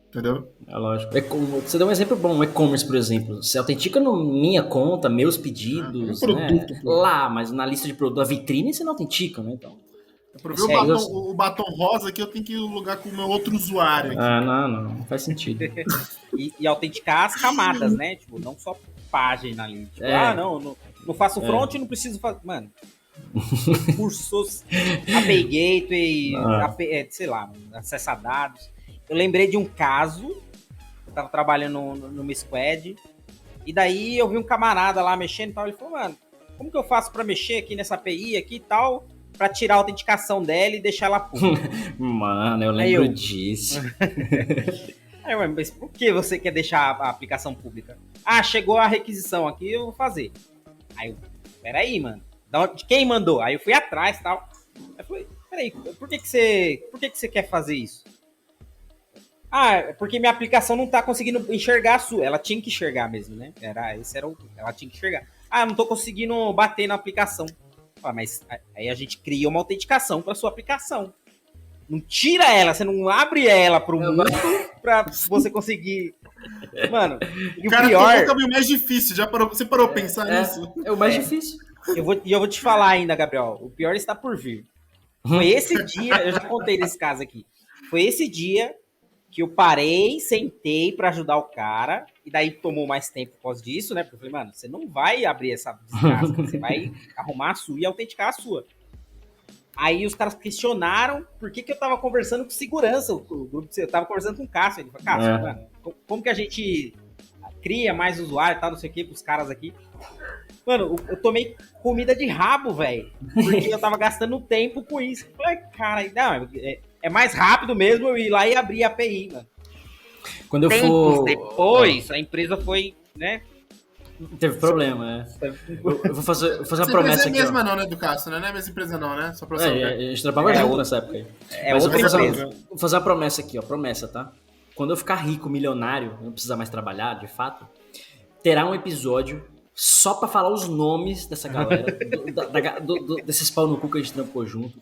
Entendeu?
É lógico. Você deu um exemplo bom, o e-commerce, por exemplo. Você autentica na minha conta, meus pedidos,
produto,
né? Lá, mas na lista de produto, a vitrine você não autentica, né? Então,
pra ver o batom rosa aqui, eu tenho que alugar com o meu outro usuário aqui.
Não faz sentido.
E autenticar as camadas, né? Tipo, não só página ali. Tipo, não faço front, não preciso fazer. Mano, cursos, API Gateway, sei lá, acesso a dados. Eu lembrei de um caso, eu tava trabalhando numa squad, e daí eu vi um camarada lá mexendo e tal, ele falou, mano, como que eu faço pra mexer aqui nessa API aqui e tal, pra tirar a autenticação dela e deixar ela pública?
Mano, eu lembro disso.
Aí, mas por que você quer deixar a aplicação pública? Ah, chegou a requisição aqui, eu vou fazer. Aí eu, peraí, mano, de quem mandou? Aí eu fui atrás e tal. Aí eu falei, peraí, por que você quer fazer isso? Ah, porque minha aplicação não tá conseguindo enxergar a sua. Ela tinha que enxergar mesmo, né? Ela tinha que enxergar. Ah, eu não tô conseguindo bater na aplicação. Ah, mas aí a gente cria uma autenticação pra sua aplicação. Não tira ela, você não abre ela pro mundo pra você conseguir. Mano, e o
cara,
pior...
o caminho mais difícil. Você parou pra pensar nisso?
É o mais difícil.
Eu vou te falar ainda, Gabriel. O pior está por vir. Foi esse dia, eu já contei desse caso aqui. Foi esse dia que eu parei, sentei pra ajudar o cara, e daí tomou mais tempo por causa disso, né? Porque eu falei, mano, você não vai abrir essa desgraça, você vai arrumar a sua e autenticar a sua. Aí os caras questionaram por que eu tava conversando com segurança, o grupo, eu tava conversando com o Cássio. Ele falou, Cássio, mano, como que a gente cria mais usuário e tal, não sei o que, pros caras aqui. Mano, eu tomei comida de rabo, velho, porque eu tava gastando tempo com isso. Eu falei, cara, não, é mais rápido mesmo eu ir lá e abrir a API, mano.
Quando eu for...
depois, a empresa foi, né?
Teve problema, Eu vou fazer uma promessa aqui.
Não é a mesma não, né, do Cássio, né? Não é a mesma empresa não, né? Só pra saber.
A gente trabalhava junto nessa época aí. Mas
outra empresa.
Vou fazer uma promessa aqui, ó. Promessa, tá? Quando eu ficar rico, milionário, não precisar mais trabalhar, de fato, terá um episódio só pra falar os nomes dessa galera, desses pau no cu que a gente trampou junto,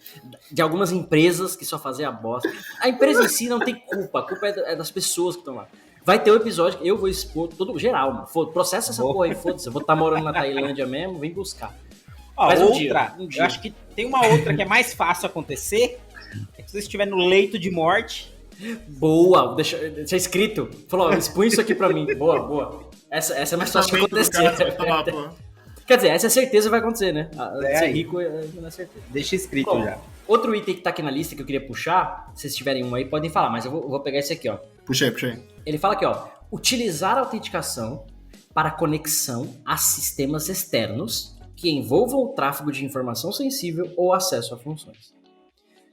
de algumas empresas que só fazem a bosta. A empresa em si não tem culpa, a culpa é das pessoas que estão lá. Vai ter um episódio que eu vou expor todo geral, mano. Processa essa porra aí, foda-se. Eu vou estar morando na Tailândia mesmo, vem buscar.
Mas um dia. Eu acho que tem uma outra que é mais fácil acontecer, é que se você estiver no leito de morte.
Boa, deixa escrito. Falou, expõe isso aqui pra mim. Boa. Essa é mais fácil de acontecer. Quer dizer, essa é certeza vai acontecer, né? Ser rico não é certeza.
Deixa escrito já.
Outro item que tá aqui na lista que eu queria puxar, se vocês tiverem um aí, podem falar, mas eu vou pegar esse aqui, ó.
Puxei.
Ele fala aqui, ó, utilizar a autenticação para conexão a sistemas externos que envolvam o tráfego de informação sensível ou acesso a funções.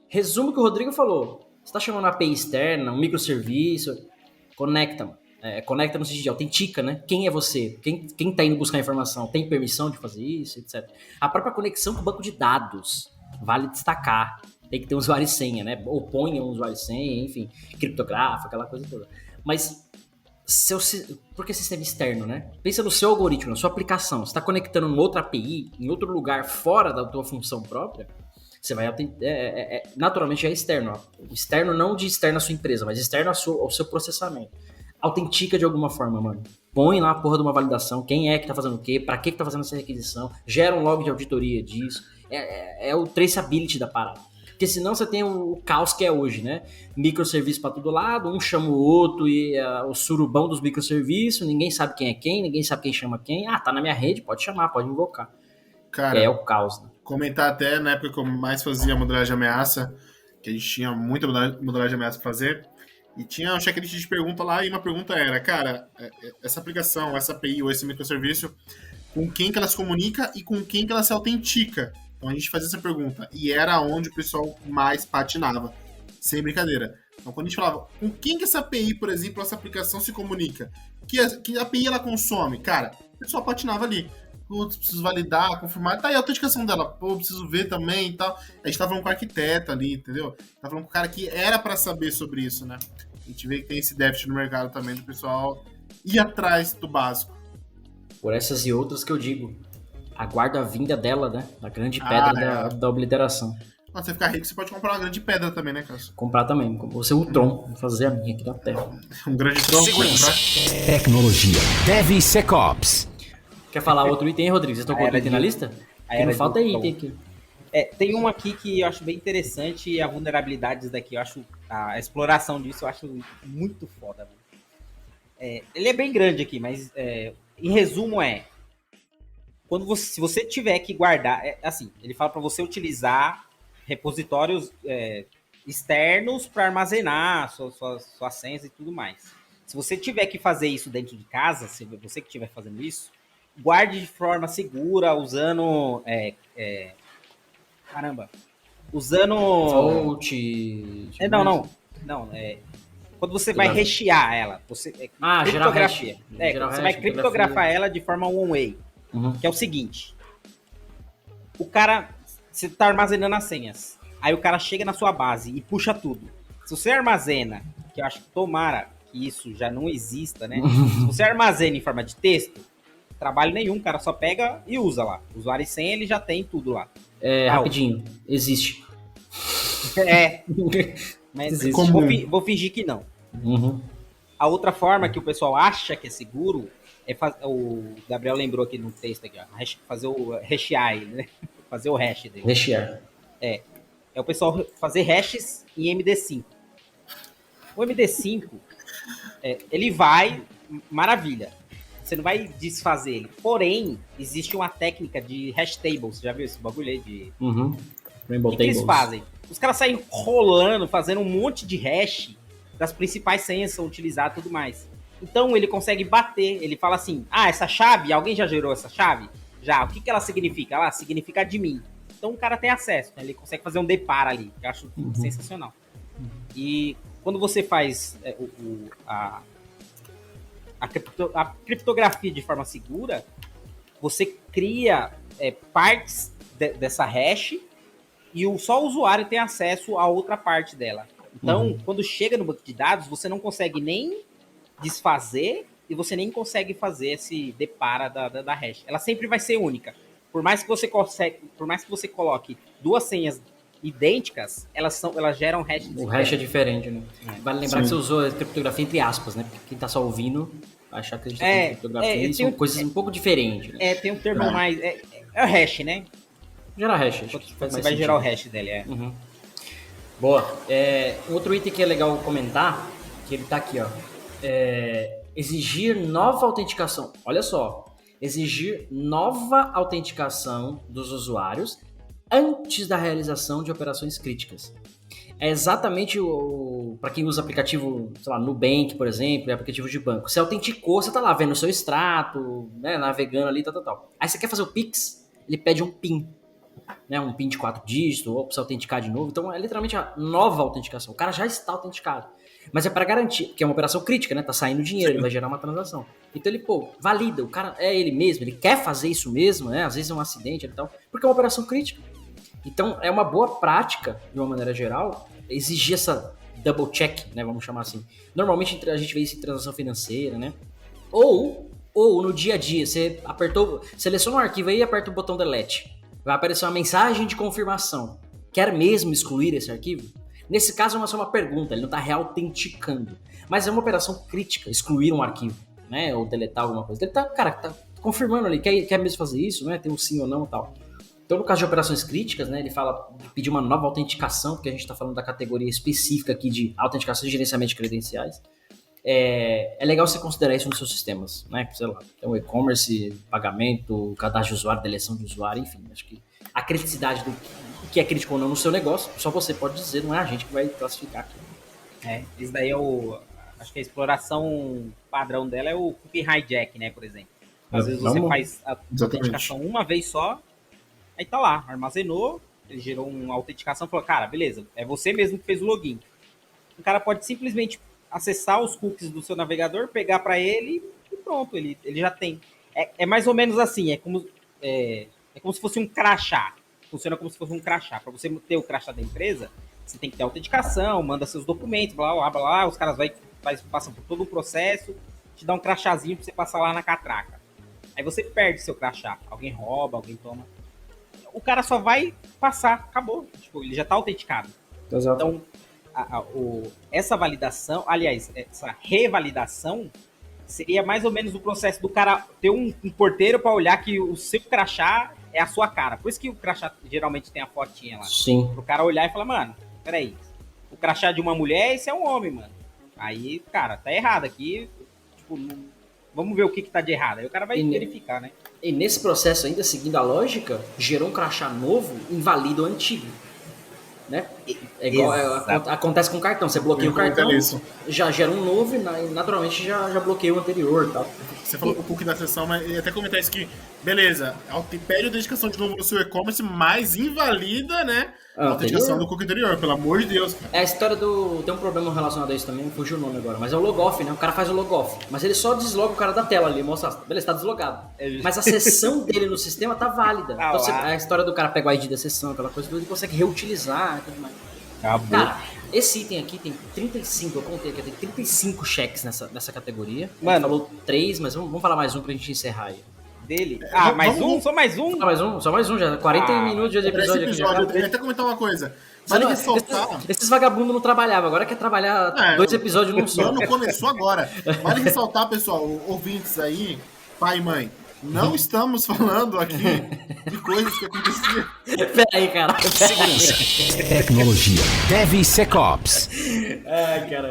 Resumo o que o Rodrigo falou. Você está chamando uma API externa, um microserviço, conecta, mano. Conecta no sentido de autentica, né? Quem é você? Quem tá indo buscar informação? Tem permissão de fazer isso, etc. A própria conexão com o banco de dados, vale destacar. Tem que ter um usuário e senha, né? Ou ponha um usuário e senha, enfim, criptográfico, aquela coisa toda. Mas, por que sistema externo, né? Pensa no seu algoritmo, na sua aplicação. Você está conectando em outra API, em outro lugar fora da tua função própria, você vai naturalmente é externo. Ó. Externo não de externo à sua empresa, mas externo ao seu processamento. Autentica de alguma forma, mano. põe lá a porra de uma validação, quem é que tá fazendo o quê, pra que tá fazendo essa requisição, gera um log de auditoria disso, é o traceability da parada. Porque senão você tem o caos que é hoje, né? Microserviço pra todo lado, um chama o outro e o surubão dos microserviços, ninguém sabe quem é quem, ninguém sabe quem chama quem. Ah, tá na minha rede, pode chamar, pode invocar.
Cara,
É o caos, né?
comentar até na época que eu mais fazia modelagem de ameaça, que a gente tinha muita modelagem de ameaça pra fazer, e tinha um checklist de pergunta lá, e uma pergunta era, cara, essa aplicação, essa API ou esse microserviço, com quem que ela se comunica e com quem que ela se autentica? Então a gente fazia essa pergunta, e era onde o pessoal mais patinava, sem brincadeira. Então quando a gente falava, com quem que essa API, por exemplo, essa aplicação se comunica? Que API ela consome? Cara, o pessoal patinava ali. Putz, preciso validar, confirmar. Tá aí a autenticação dela. Pô, preciso ver também e tal. A gente tá falando com o arquiteto ali, entendeu? Tá falando com o cara que era pra saber sobre isso, né? A gente vê que tem esse déficit no mercado também do pessoal ir atrás do básico.
Por essas e outras que eu digo, aguardo a vinda dela, né? Da grande pedra da obliteração.
Quando você ficar rico, você pode comprar uma grande pedra também, né, Cássio?
Comprar também. Vou ser o Tron. Vou fazer a minha aqui da Terra.
Um grande tronco pra comprar.
Tecnologia. DevSecOps.
Quer falar outro item, Rodrigo? Vocês estão com outro item na lista? Porque não falta item aqui.
Tem um aqui que eu acho bem interessante, e a vulnerabilidade daqui, eu acho, a exploração disso eu acho muito foda. Mano. Ele é bem grande aqui, mas em resumo se você tiver que guardar, assim, ele fala para você utilizar repositórios externos para armazenar suas senhas e tudo mais. Se você tiver que fazer isso dentro de casa, se você que estiver fazendo isso, guarde de forma segura, usando... usando...
Vault...
Não. Quando você vai rechear ela,
gerar hash.
Você vai criptografar ela de forma one-way, que é o seguinte. O cara... Você tá armazenando as senhas. Aí o cara chega na sua base e puxa tudo. Se você armazena, que eu acho que tomara que isso já não exista, né? Se você armazena em forma de texto, trabalho nenhum, o cara só pega e usa lá. Usuário e senha, ele já tem tudo lá.
Rapidinho, existe.
Mas
existe.
Vou fingir que não. A outra forma que o pessoal acha que é seguro o Gabriel lembrou aqui no texto aqui, ó, fazer o rechear, né? Fazer o hash dele.
Rechear.
É o pessoal fazer hashes em MD5. O MD5, ele vai, maravilha. Você não vai desfazer ele. Porém, existe uma técnica de hash table. Você já viu esse bagulho aí de...
Rainbow
O que eles fazem? Os caras saem rolando, fazendo um monte de hash das principais senhas que são utilizadas e tudo mais. Então, ele consegue bater. Ele fala assim, essa chave, alguém já gerou essa chave? Já. O que ela significa? Ela significa admin. Então, o cara tem acesso. Né? Ele consegue fazer um depar ali, que eu acho sensacional. E quando você faz a criptografia de forma segura, você cria partes dessa hash e só o usuário tem acesso a outra parte dela. Então, quando chega no banco de dados, você não consegue nem desfazer e você nem consegue fazer esse depara da hash. Ela sempre vai ser única. Por mais que você coloque duas senhas idênticas, elas geram hash diferente.
O hash é diferente, né? Vale lembrar que você usou a criptografia entre aspas, né? Porque quem tá só ouvindo vai achar que a gente tá falando criptografia e são coisas um pouco diferentes. Né?
Tem um termo mais... É o hash, né?
Gerar hash.
Você vai gerar o hash dele,
Boa. Outro item que é legal comentar, que ele tá aqui, ó. Exigir nova autenticação. Olha só. Exigir nova autenticação dos usuários antes da realização de operações críticas. É exatamente para quem usa aplicativo, sei lá, Nubank, por exemplo, aplicativo de banco. Você autenticou, você tá lá vendo o seu extrato, né, navegando ali, tal. Aí você quer fazer o Pix, ele pede um PIN, né, um PIN de 4 dígitos, ou pra você autenticar de novo. Então é literalmente a nova autenticação. O cara já está autenticado. Mas é para garantir, que é uma operação crítica, né? Tá saindo dinheiro, ele vai gerar uma transação. Então ele, valida, o cara é ele mesmo, ele quer fazer isso mesmo, né? Às vezes é um acidente e tal, porque é uma operação crítica. Então é uma boa prática, de uma maneira geral, exigir essa double check, né? Vamos chamar assim. Normalmente a gente vê isso em transação financeira, né? Ou no dia a dia, você seleciona um arquivo aí e aperta o botão delete. Vai aparecer uma mensagem de confirmação. Quer mesmo excluir esse arquivo? Nesse caso é só uma pergunta, ele não está reautenticando. Mas é uma operação crítica, excluir um arquivo. né? Ou deletar alguma coisa. Ele tá confirmando ali, quer mesmo fazer isso, né? Tem um sim ou não e tal. Então, no caso de operações críticas, né? Ele fala de pedir uma nova autenticação, porque a gente está falando da categoria específica aqui de autenticação e gerenciamento de credenciais. É legal você considerar isso nos seus sistemas, né? Sei lá, tem o e-commerce, pagamento, cadastro de usuário, deleção de usuário, enfim. Acho que a criticidade do que é crítico ou não no seu negócio, só você pode dizer, não é a gente que vai classificar aqui.
Isso daí acho que a exploração padrão dela é o cookie hijack, né, por exemplo. Às vezes você faz a autenticação uma vez só, aí tá lá, armazenou, ele gerou uma autenticação e falou, cara, beleza, é você mesmo que fez o login. O cara pode simplesmente acessar os cookies do seu navegador, pegar para ele e pronto, ele já tem. É mais ou menos assim, é como se fosse um crachá. Funciona como se fosse um crachá. Para você ter o crachá da empresa, você tem que ter autenticação, manda seus documentos, blá, blá, blá, os caras passam por todo o processo, te dá um crachazinho para você passar lá na catraca. Aí você perde seu crachá. Alguém rouba, alguém toma. O cara só vai passar, acabou. Tipo, ele já está autenticado.
Exato.
Então, essa validação, aliás, essa revalidação seria mais ou menos o processo do cara ter um porteiro para olhar que o seu crachá é a sua cara. Por isso que o crachá geralmente tem a fotinha lá.
Sim.
Pro cara olhar e falar, mano, peraí, o crachá de uma mulher, esse é um homem, mano. Aí, cara, tá errado aqui. Tipo, vamos ver o que tá de errado. Aí o cara vai verificar, né?
E nesse processo ainda, seguindo a lógica, gerou um crachá novo, invalida o antigo. Né? É igual, acontece com o cartão. Você bloqueia o cartão, já gera um novo e naturalmente já bloqueia o anterior. Tal.
Você falou um pouco da sessão, mas até comentar isso que, beleza, pede a autenticação de novo no seu e-commerce, mas invalida, né? A autenticação do cookie anterior, pelo amor de Deus.
É a história tem um problema relacionado a isso também, fugiu o nome agora, mas é o logoff, né? O cara faz o logoff, mas ele só desloga o cara da tela ali, mostra, beleza, tá deslogado. Mas a sessão dele no sistema tá válida. Então a história do cara pega o ID da sessão, aquela coisa, ele consegue reutilizar e tudo mais.
Acabou.
Cara, esse item aqui tem 35, eu contei aqui, tem 35 cheques nessa categoria.
Mano,
falou 3, mas vamos falar mais um pra gente encerrar aí.
Dele? Mais um? Só mais um?
Só mais um já. 40 minutos de episódio aqui.
Eu queria até comentar uma coisa. Vale ressaltar.
Esses vagabundos não trabalhavam, agora quer trabalhar 2 episódios num só.
O ano começou agora. Vale ressaltar, pessoal, ouvintes aí, pai e mãe. Não estamos falando aqui de coisas que aconteciam.
Pera aí, cara.
Segurança, tecnologia, DevSecOps.
Ai, cara,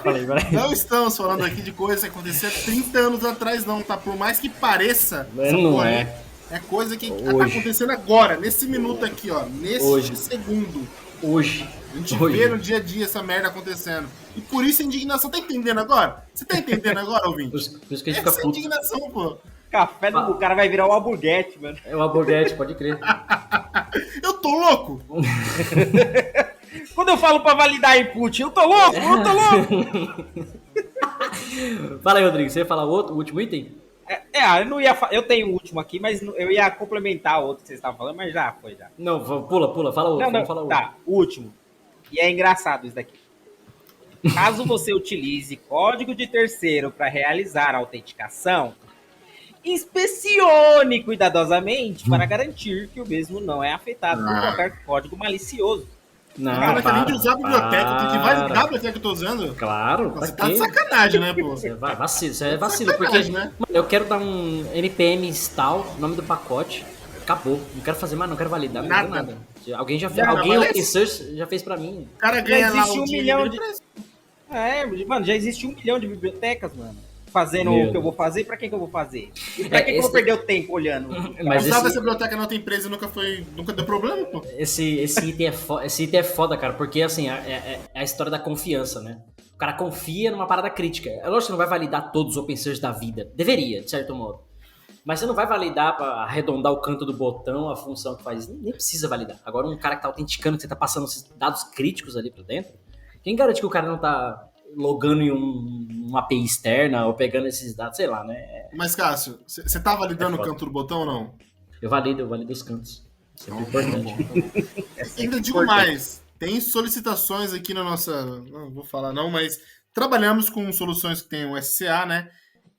fala aí.
Não estamos falando aqui de coisas que aconteciam 30 anos atrás, não, tá? Por mais que pareça.
Não é.
É coisa que tá acontecendo agora, nesse minuto aqui, ó. Nesse segundo.
Hoje.
A gente vê no dia a dia essa merda acontecendo. E por isso a indignação. Tá entendendo agora? Você tá entendendo agora, ouvinte?
Por isso que a gente fica puto.
Indignação, pô.
Café do cara vai virar o Alborguete, mano.
É o Alborguete, pode crer.
Eu tô louco!
Quando eu falo pra validar input, eu tô louco!
Fala aí, Rodrigo, você ia falar o último item?
Eu não ia eu tenho o último aqui, mas eu ia complementar o outro que vocês estavam falando, mas já foi.
Não, pula, fala outro.
Não,
fala
tá, o último. E é engraçado isso daqui. Caso você utilize código de terceiro para realizar a autenticação, inspecione cuidadosamente para garantir que o mesmo não é afetado por qualquer código malicioso.
Não, cara, além de usar a biblioteca, tem que validar a biblioteca que eu tô usando.
Claro.
Você tá de sacanagem, né, pô?
Isso é vacilo, porque né? Mano, eu quero dar um npm install, nome do pacote, acabou. Não quero fazer mais, não quero validar, não quero nada. Alguém já fez, já fez pra mim.
O cara ganha lá
um milhão de... mano, já existe 1 milhão de bibliotecas, mano. Fazendo o que eu vou fazer, pra quem que eu vou fazer? E pra que eu vou perder o tempo olhando?
Mas essa biblioteca na outra empresa nunca deu problema, pô?
Esse item é foda, cara, porque assim, é a história da confiança, né? O cara confia numa parada crítica. É lógico que você não vai validar todos os open source da vida. Deveria, de certo modo. Mas você não vai validar pra arredondar o canto do botão, a função que faz. Nem precisa validar. Agora, um cara que tá autenticando, que você tá passando esses dados críticos ali pra dentro, quem garante que o cara não tá logando em uma API externa ou pegando esses dados, sei lá, né?
Mas, Cássio, você tá validando o canto do botão ou não?
Eu valido os cantos. Sempre importante.
Ainda digo mais, tem solicitações aqui na nossa... Não vou falar não, mas trabalhamos com soluções que tem o SCA, né?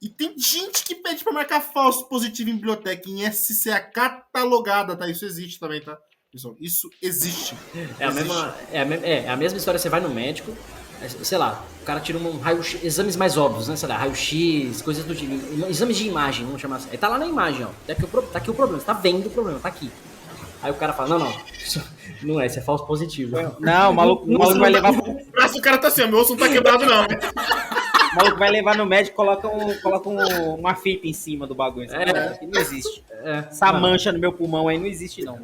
E tem gente que pede pra marcar falso positivo em biblioteca, em SCA catalogada, tá? Isso existe também, tá? Pessoal, isso existe.
É a mesma história, você vai no médico, sei lá, o cara tira um raio-x, exames mais óbvios, né? Sei lá, raio-x, coisas do tipo, exames de imagem, vamos chamar assim. Aí tá lá na imagem, ó. Tá aqui o problema, você tá vendo o problema, tá aqui. Aí o cara fala, não, isso não é, isso é falso positivo.
Não, o maluco vai levar.
O braço do cara tá assim, meu osso não tá quebrado, não.
O maluco vai levar no médico e coloca uma fita em cima do bagulho. Não existe. Essa mancha no meu pulmão aí não existe, não.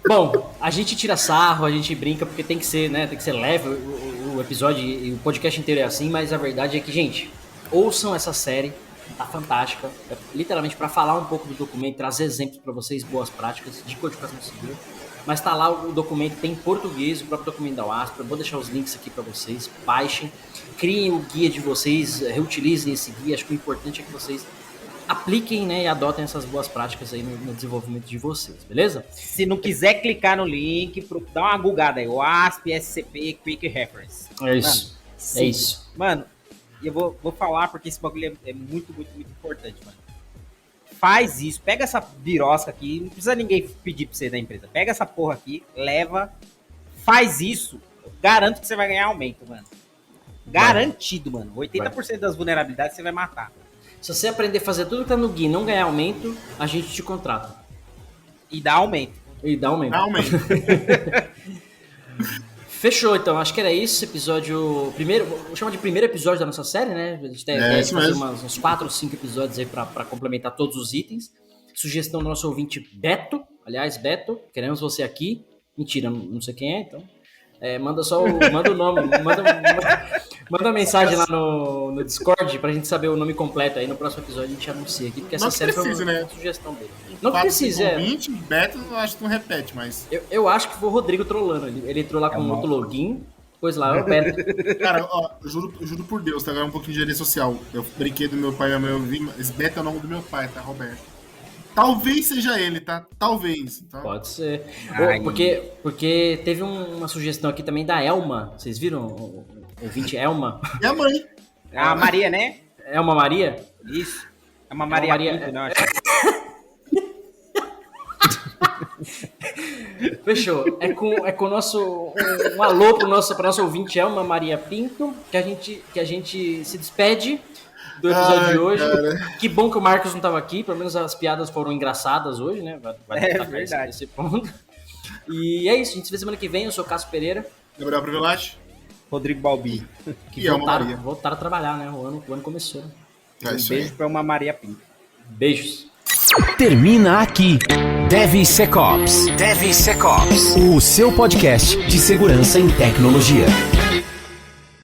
Bom, a gente tira sarro, a gente brinca, porque tem que ser, né? Tem que ser leve o episódio e o podcast inteiro é assim, mas a verdade é que, gente, ouçam essa série, tá fantástica. É literalmente para falar um pouco do documento, trazer exemplos para vocês, boas práticas de codificação segura. Mas tá lá o documento, tem em português, o próprio documento da WASP. Eu vou deixar os links aqui para vocês, baixem, criem o guia de vocês, reutilizem esse guia. Acho que o importante é que vocês apliquem, né, e adotem essas boas práticas aí no desenvolvimento de vocês, beleza?
Se não quiser clicar no link, dá uma googada aí, o ASP SCP Quick Reference.
É isso,
mano, é isso. Mano, e eu vou falar porque esse bagulho é muito, muito, muito importante, mano. Faz isso, pega essa birosca aqui, não precisa ninguém pedir pra você da empresa. Pega essa porra aqui, leva, faz isso, eu garanto que você vai ganhar aumento, mano. Garantido, mano. 80% das vulnerabilidades você vai matar.
Se você aprender a fazer tudo que tá no guia e não ganhar aumento, a gente te contrata.
E dá aumento.
Dá aumento.
Fechou, então. Acho que era isso. Episódio primeiro, vou chamar de primeiro episódio da nossa série, né? A gente tem fazer uns 4 ou 5 episódios aí pra complementar todos os itens. Sugestão do nosso ouvinte Beto. Aliás, Beto, queremos você aqui. Mentira, não sei quem é, então. Manda o nome, manda uma mensagem lá no Discord pra gente saber o nome completo. Aí no próximo episódio a gente anuncia aqui, porque essa série foi uma sugestão dele. Não precisa,
20, Beto, eu acho que não repete, mas...
Eu acho que foi o Rodrigo trollando. Ele entrou lá com outro login, pois lá, é o Beto.
Cara, ó, juro por Deus, tá? Agora um pouquinho de rede social. Eu brinquei do meu pai e minha mãe, esse Beto é o nome do meu pai, tá, Roberto? Talvez seja ele, tá? Talvez. Então...
Pode ser. Porque teve uma sugestão aqui também da Elma. Vocês viram? O ouvinte Elma?
É a mãe.
A Maria, né?
É uma Maria?
Isso. É uma Maria Pinto, não, acho.
Fechou. É com o nosso... Um alô pro nosso ouvinte Elma Maria Pinto, que a gente se despede do episódio de hoje. Cara. Que bom que o Marcos não tava aqui, pelo menos as piadas foram engraçadas hoje, né? Vai
verdade.
Esse ponto. E é isso, a gente se vê semana que vem. Eu sou Cássio Pereira.
Gabriel Privilati.
Rodrigo Balbi.
Que voltaram a trabalhar, né? O ano começou.
Um beijo pra uma Maria Pinto.
Beijos.
Termina aqui DevSecOps, o seu podcast de segurança em tecnologia.